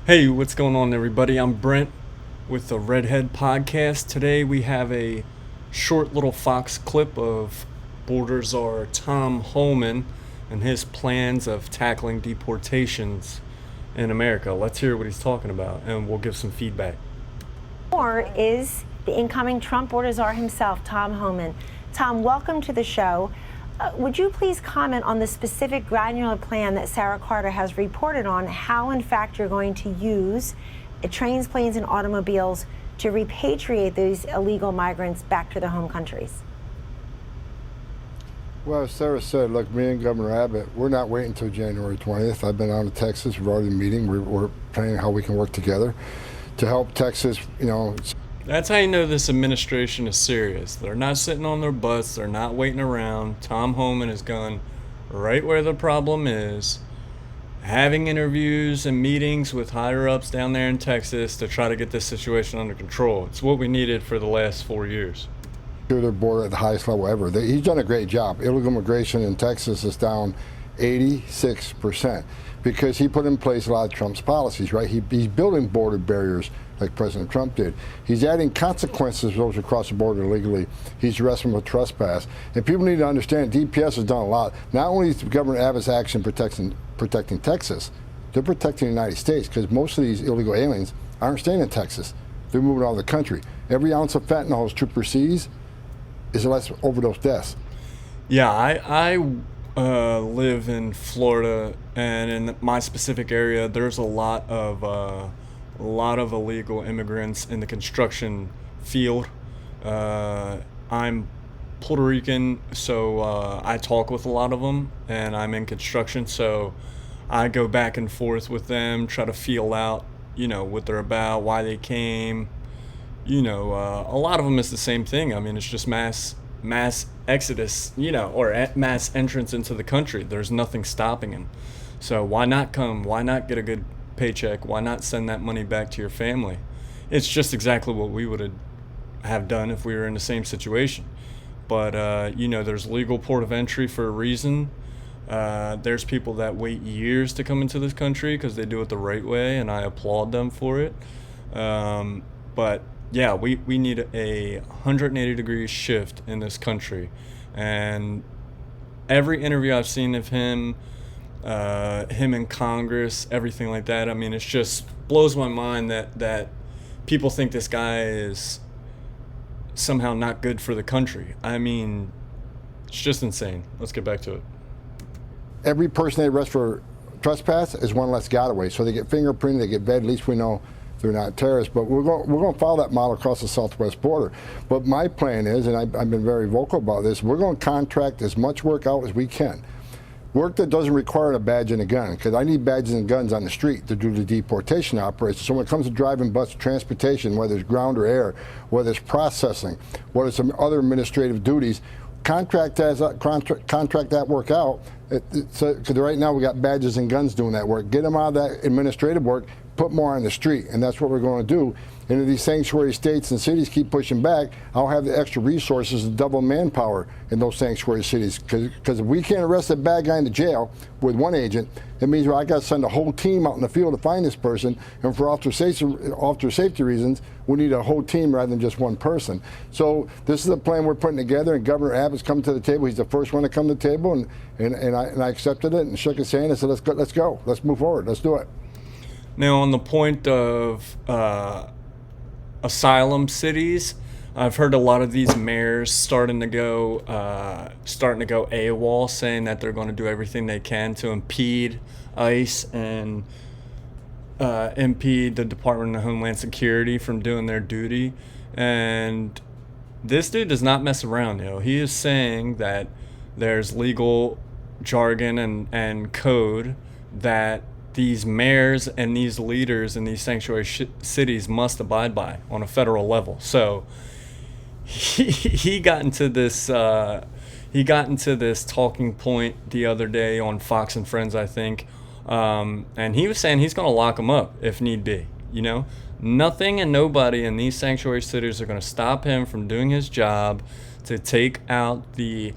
Hey, what's going on, everybody? I'm Brent with the Redhead Podcast. Today we have a short little Fox clip of border czar Tom Homan and his plans of tackling deportations in America. Let's hear what he's talking about and we'll give some feedback. More is the incoming Trump border czar himself, Tom Homan. Tom, welcome to the show. Would you please comment on the specific granular plan that Sarah Carter has reported on, how in fact you're going to use trains, planes, and automobiles to repatriate these illegal migrants back to their home countries? Well, as Sarah said, look, me and Governor Abbott, we're not waiting until January 20th. I've been out to Texas. We've already meeting. We're planning how we can work together to help Texas, That's how you know this administration is serious. They're not sitting on their butts, they're not waiting around. Tom Homan has gone right where the problem is, having interviews and meetings with higher ups down there in Texas to try to get this situation under control. It's what we needed for the last 4 years. to their border at the highest level ever. He's done a great job. Illegal immigration in Texas is down 86% because he put in place a lot of Trump's policies, right? He's building border barriers like President Trump did. He's adding consequences to those who cross the border illegally. He's arresting them with trespass. And people need to understand DPS has done a lot. Not only is Governor Abbott's action protecting Texas, they're protecting the United States because most of these illegal aliens aren't staying in Texas. They're moving out of the country. Every ounce of fentanyl his trooper sees is less overdose deaths. Yeah, I live in Florida, and in my specific area, there's a lot of illegal immigrants in the construction field. I'm Puerto Rican, so I talk with a lot of them, and I'm in construction, so I go back and forth with them, try to feel out, what they're about, why they came. A lot of them is the same thing. I mean, it's just mass exodus, or mass entrance into the country. There's nothing stopping them. So why not come? Why not get a good paycheck? Why not send that money back to your family? It's just exactly what we would have done if we were in the same situation. But, there's legal port of entry for a reason. There's people that wait years to come into this country because they do it the right way, and I applaud them for it. But yeah, we need a 180-degree shift in this country. And every interview I've seen of him in Congress, everything like that, I mean, it just blows my mind that people think this guy is somehow not good for the country. I mean, it's just insane. Let's get back to it. Every person they arrest for trespass is one less getaway. So they get fingerprinted, they get vetted. At least we know they're not terrorists. But we're going to follow that model across the southwest border. But my plan is, and I've been very vocal about this, we're going to contract as much work out as we can. Work that doesn't require a badge and a gun, because I need badges and guns on the street to do the deportation operation. So when it comes to driving bus transportation, whether it's ground or air, whether it's processing, whether it's some other administrative duties, contract that work out. Because right now we got badges and guns doing that work. Get them out of that administrative work, put more on the street, and that's what we're going to do. And if these sanctuary states and cities keep pushing back, I'll have the extra resources to double manpower in those sanctuary cities. Because if we can't arrest a bad guy in the jail with one agent, it means I got to send a whole team out in the field to find this person. And for officer safety reasons, we need a whole team rather than just one person. So this is the plan we're putting together, and Governor Abbott's come to the table. He's the first one to come to the table, and I accepted it and shook his hand and said, let's go, let's move forward, let's do it. Now, on the point of asylum cities, I've heard a lot of these mayors starting to go AWOL, saying that they're going to do everything they can to impede ICE and impede the Department of Homeland Security from doing their duty. And this dude does not mess around. He is saying that there's legal jargon and code that these mayors and these leaders in these sanctuary cities must abide by on a federal level. So he got into this talking point the other day on Fox and Friends, I think, and he was saying he's going to lock them up if need be. Nothing and nobody in these sanctuary cities are going to stop him from doing his job to take out the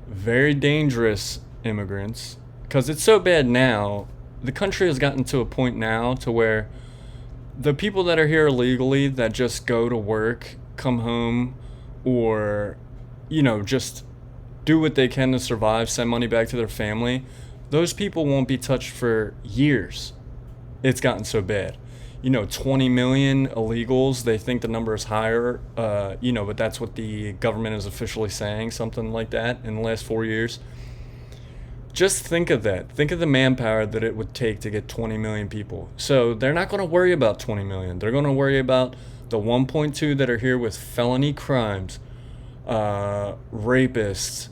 very dangerous immigrants, because it's so bad now. the country has gotten to a point now to where the people that are here illegally that just go to work, come home, or, just do what they can to survive, send money back to their family, those people won't be touched for years. It's gotten so bad. 20 million illegals, they think the number is higher, but that's what the government is officially saying, something like that, in the last 4 years. Just think of that. Think of the manpower that it would take to get 20 million people. So they're not going to worry about 20 million. They're going to worry about the 1.2 that are here with felony crimes, rapists,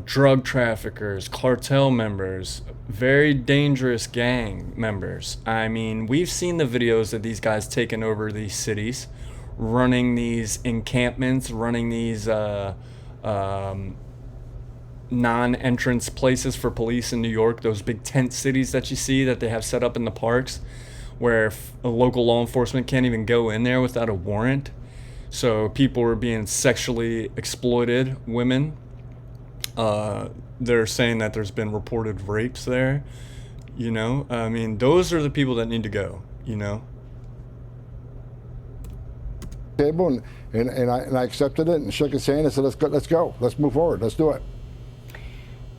drug traffickers, cartel members, very dangerous gang members. I mean, we've seen the videos of these guys taking over these cities, running these encampments, running these non-entrance places for police in New York, those big tent cities that you see that they have set up in the parks where local law enforcement can't even go in there without a warrant. So people are being sexually exploited, women. They're saying that there's been reported rapes there. I mean, those are the people that need to go, Table and I accepted it and shook his hand and said, let's go, let's move forward, let's do it.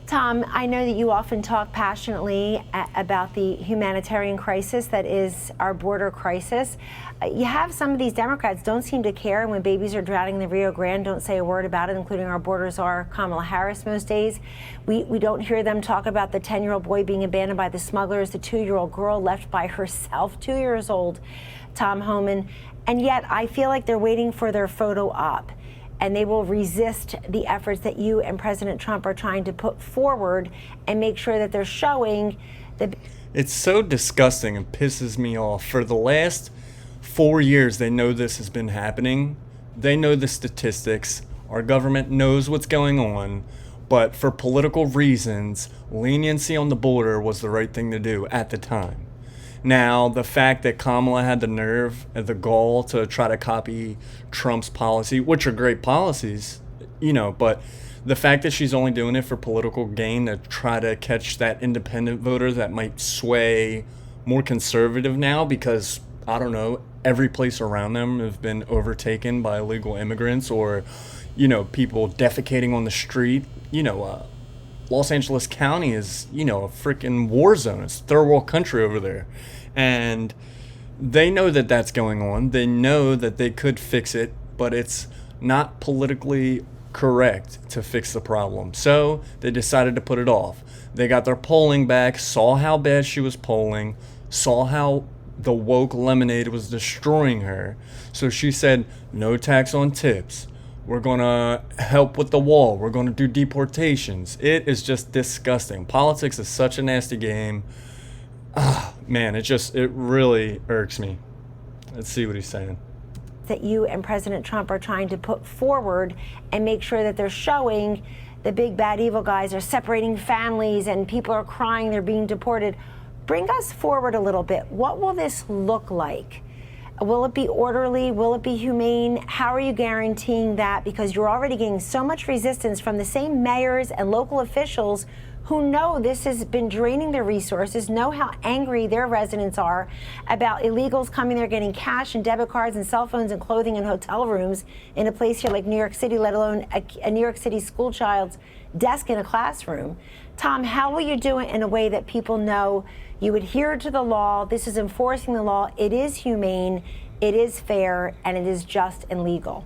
Tom, I know that you often talk passionately about the humanitarian crisis that is our border crisis. You have some of these Democrats don't seem to care, and when babies are drowning in the Rio Grande, don't say a word about it, including our border czar Kamala Harris most days. We don't hear them talk about the 10-year-old boy being abandoned by the smugglers, the 2-year-old girl left by herself, 2 years old, Tom Homan, and yet I feel like they're waiting for their photo op. And they will resist the efforts that you and President Trump are trying to put forward and make sure that they're showing the... It's so disgusting and pisses me off. For the last 4 years, they know this has been happening. They know the statistics. Our government knows what's going on. But for political reasons, leniency on the border was the right thing to do at the time. Now, the fact that Kamala had the nerve and the gall to try to copy Trump's policy, which are great policies, but the fact that she's only doing it for political gain to try to catch that independent voter that might sway more conservative now because, I don't know, every place around them have been overtaken by illegal immigrants or, people defecating on the street, Los Angeles County is, a freaking war zone. It's third world country over there. And they know that that's going on. They know that they could fix it, but it's not politically correct to fix the problem. So they decided to put it off. They got their polling back, saw how bad she was polling, saw how the woke lemonade was destroying her. So she said, no tax on tips. We're going to help with the wall. We're going to do deportations. It is just disgusting. Politics is such a nasty game. Man, it really irks me. Let's see what he's saying. That you and President Trump are trying to put forward and make sure that they're showing the big bad evil guys are separating families and people are crying, they're being deported. Bring us forward a little bit. What will this look like? Will it be orderly? Will it be humane? How are you guaranteeing that? Because you're already getting so much resistance from the same mayors and local officials who know this has been draining their resources, know how angry their residents are about illegals coming there getting cash and debit cards and cell phones and clothing and hotel rooms in a place here like New York City, let alone a New York City school child's desk in a classroom. Tom, how will you do it in a way that people know you adhere to the law, this is enforcing the law, it is humane, it is fair, and it is just and legal?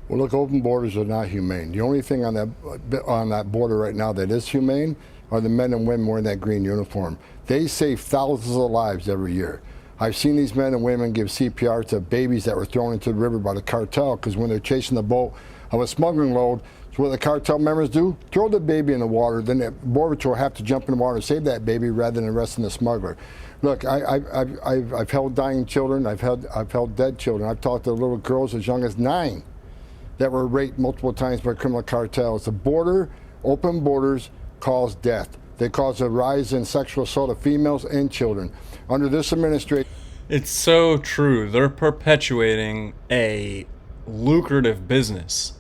Well, look, open borders are not humane. The only thing on that border right now that is humane are the men and women wearing that green uniform. They save thousands of lives every year. I've seen these men and women give CPR to babies that were thrown into the river by the cartel because when they're chasing the boat of a smuggling load, so what the cartel members do, throw the baby in the water, then the Border Patrol have to jump in the water and save that baby rather than arresting the smuggler. Look, I've held dying children, I've held dead children. I've talked to little girls as young as 9 that were raped multiple times by criminal cartels. The border, open borders, cause death. They cause a rise in sexual assault of females and children. Under this administration... It's so true. They're perpetuating a lucrative business.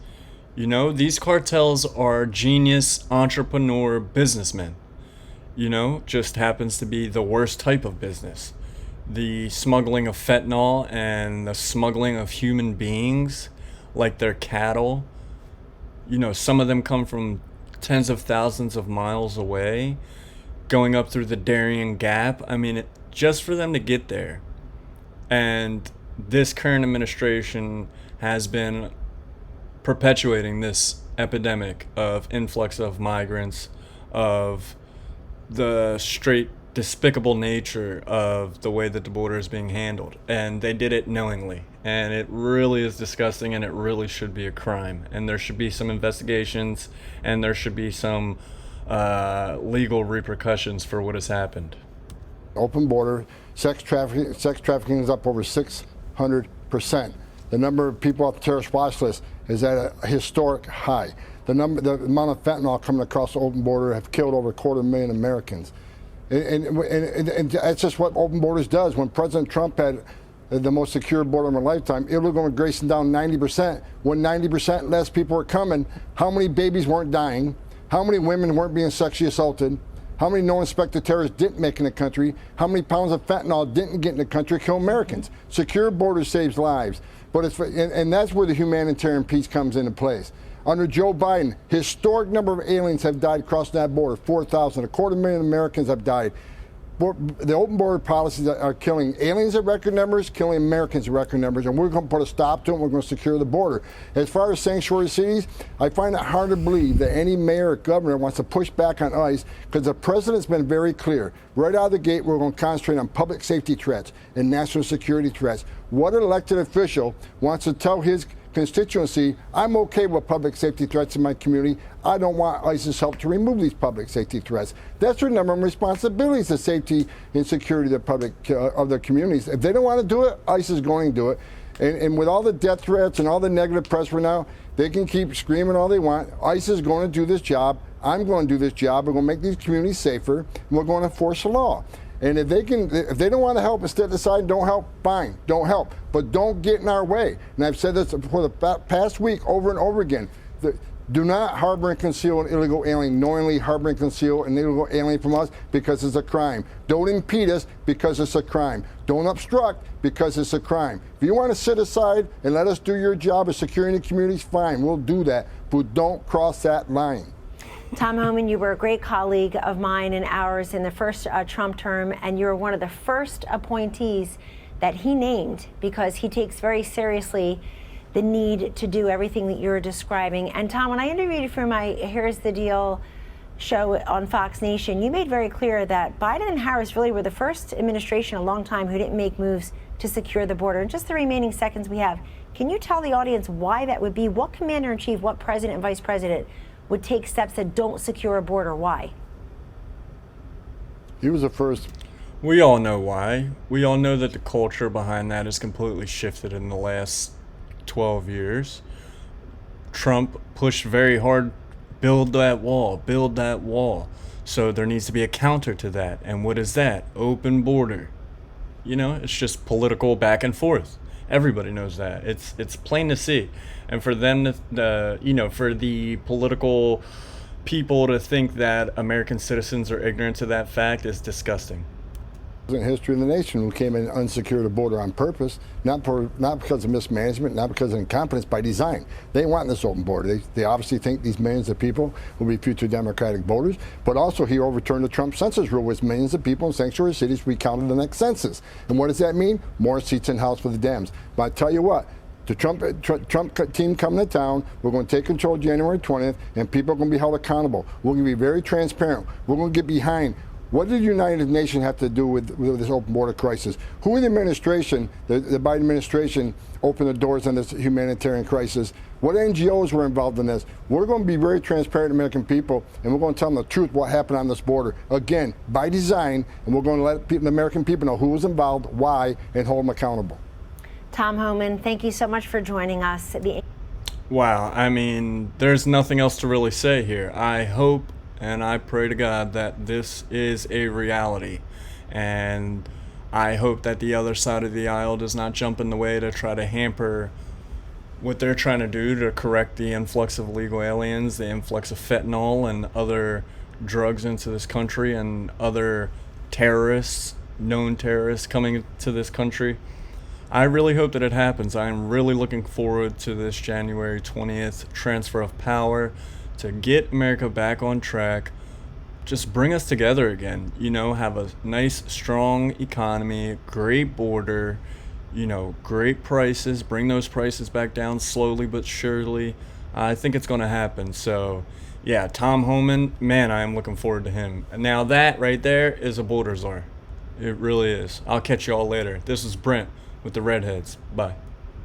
These cartels are genius entrepreneur businessmen. just happens to be the worst type of business. The smuggling of fentanyl and the smuggling of human beings like they're cattle. Some of them come from tens of thousands of miles away, going up through the Darien Gap. I mean, just for them to get there. And this current administration has been perpetuating this epidemic of influx of migrants, of the straight despicable nature of the way that the border is being handled. And they did it knowingly. And it really is disgusting, and it really should be a crime. And there should be some investigations, and there should be some legal repercussions for what has happened. Open border, sex trafficking is up over 600%. The number of people off the terrorist watch list is at a historic high. The amount of fentanyl coming across the open border have killed over 250,000 Americans. And that's just what open borders does. When President Trump had the most secure border of my lifetime, illegal immigration down 90%. When 90% less people were coming, how many babies weren't dying? How many women weren't being sexually assaulted? How many no-inspected terrorists didn't make in the country? How many pounds of fentanyl didn't get in the country, kill Americans? Secure borders saves lives. But and that's where the humanitarian piece comes into place. Under Joe Biden, historic number of aliens have died crossing that border, 4,000. 250,000 Americans have died. The open border policies are killing aliens at record numbers, killing Americans at record numbers, and we're going to put a stop to it. We're going to secure the border. As far as sanctuary cities, I find it hard to believe that any mayor or governor wants to push back on ICE, because the president's been very clear. Right out of the gate, we're going to concentrate on public safety threats and national security threats. What elected official wants to tell his constituency, I'm okay with public safety threats in my community. I don't want ICE's help to remove these public safety threats. That's their number one responsibility, is the safety and security of the public of their communities. If they don't want to do it, ICE is going to do it. And with all the death threats and all the negative press for now, they can keep screaming all they want. ICE is going to do this job. I'm going to do this job. We're going to make these communities safer, and we're going to enforce the law. And if they don't want to help, instead decide don't help, fine, don't help. But don't get in our way. And I've said this for the past week over and over again. Do not harbor and conceal an illegal alien, knowingly harbor and conceal an illegal alien from us, because it's a crime. Don't impede us because it's a crime. Don't obstruct because it's a crime. If you want to sit aside and let us do your job of securing the communities, fine, we'll do that. But don't cross that line. Tom Homan, you were a great colleague of mine and ours in the first Trump term, and you were one of the first appointees that he named, because he takes very seriously the need to do everything that you're describing. And Tom, when I interviewed you for my Here's the Deal show on Fox Nation, you made very clear that Biden and Harris really were the first administration in a long time who didn't make moves to secure the border. In just the remaining seconds we have, can you tell the audience why that would be? What commander-in-chief, what president and vice president would take steps that don't secure a border? Why? He was the first. We all know why. We all know that the culture behind that has completely shifted in the last 12 years. Trump pushed very hard, build that wall. So there needs to be a counter to that. And what is that? Open border. It's just political back and forth. Everybody knows that. It's plain to see. And for them, for the political people to think that American citizens are ignorant to that fact is disgusting. In history of the nation who came in and unsecured the border on purpose, not because of mismanagement, not because of incompetence, by design. They want this open border. They obviously think these millions of people will be future Democratic voters, but also he overturned the Trump census rule, which millions of people in sanctuary cities recounted the next census. And what does that mean? More seats in House for the Dems. But I tell you what, the Trump team coming to town, we're going to take control January 20th, and people are going to be held accountable. We're going to be very transparent. We're going to get behind. What did the United Nations have to do with this open border crisis? Who in the administration, the Biden administration, opened the doors on this humanitarian crisis? What NGOs were involved in this? We're going to be very transparent to American people, and we're going to tell them the truth, what happened on this border. Again, by design, and we're going to let the American people know who was involved, why, and hold them accountable. Tom Homan, thank you so much for joining us. Wow, I mean, there's nothing else to really say here. I hope and I pray to God that this is a reality. And I hope that the other side of the aisle does not jump in the way to try to hamper what they're trying to do to correct the influx of illegal aliens, the influx of fentanyl and other drugs into this country and other terrorists, known terrorists coming to this country. I really hope that it happens. I am really looking forward to this January 20th transfer of power to get America back on track. Just bring us together again, have a nice, strong economy, great border, great prices, bring those prices back down slowly but surely. I think it's going to happen. So, yeah, Tom Homan, man, I am looking forward to him. Now that right there is a border czar. It really is. I'll catch you all later. This is Brent with the Redheads. Bye.